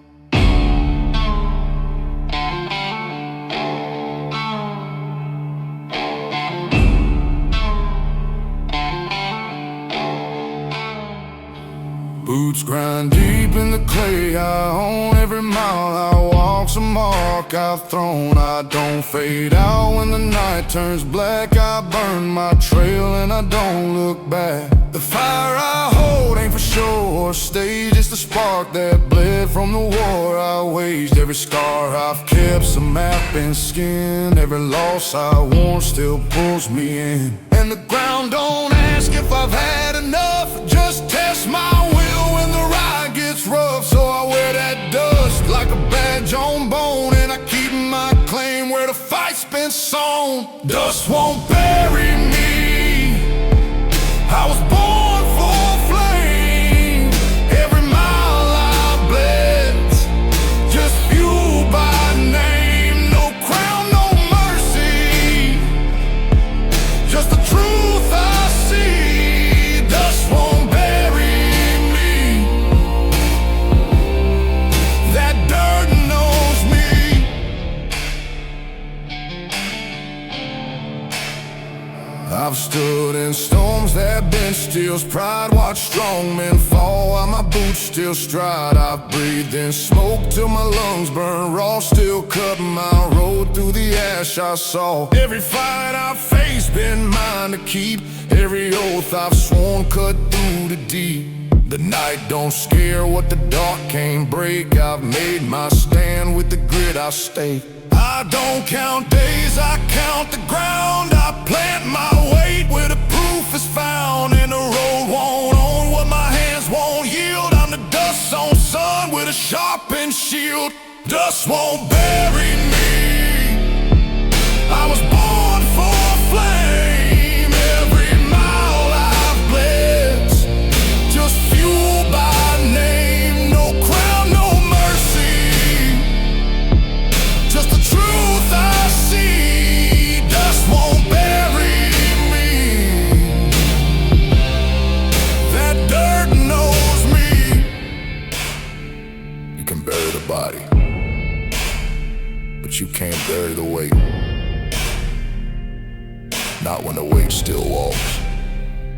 grind deep in the clay. I own every mile I walk's a mark I've thrown. I don't fade out when the night turns black. I burn my trail and I don't look back. The fire I hold ain't for show or stage. It's the spark that bled from the war I waged. Every scar I've keep's a map and skin. Every loss I worn still pulls me in. And the ground don't ask if I've had enough, just test my will when the ride gets rough. So I wear that dust like a badge on bone, and I keep my claim where the fight's been sown. Dust won't bury me, I was born for flame. Every mile I bled, just fueled by name. No crown, no mercy, just the truth I see. Dust won't bury me, that dirt knows me. I've stood in storms that bench steel's pride. Watch strong men fall while my boots still stride. I've breathed in smoke till my lungs burn raw. Still cutting my road through the ash I saw. Every fight I've faced been mine to keep. Every oath I've sworn cut through the deep. The night don't scare what the dark can't break. I've made my stand with the grit I stake. I don't count days, I count the ground. I plant my weight where the proof is found. And the road won't own what my hands won't yield. I'm the dust on sun with a sharpened shield. Dust won't bury me, I was born for flame. Every mile I've bled, just fueled by name. No crown, no mercy, just the truth I see. Dust won't bury me, that dirt knows me. You can bury the body, but you can't bury the weight. Not when the weight still walks.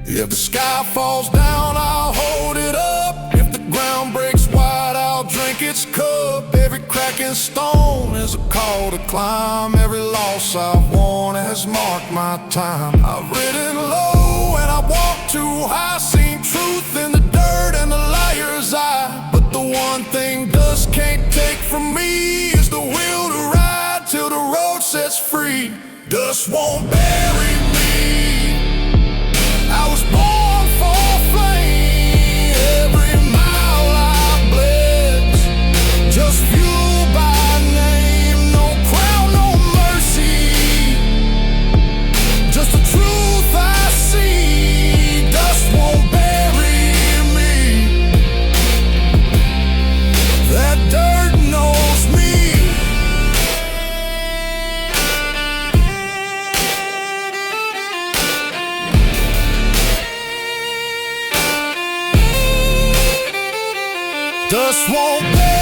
If the sky falls down, I'll hold it up. If the ground breaks wide, I'll drink its cup. Every crack and stone is a call to climb. Every loss I've worn has marked my time. I've ridden low and I walked too high. Seen truth in the dirt and the liar's eye. But the one thing dust can't take from me is the will to ride till the road sets free. Dust won't bury me, I was born for flame. Every mile I bled, just fueled by name. No crown, no mercy, just the truth I see. Dust won't bury me, that dirt knows me. Dust won't bury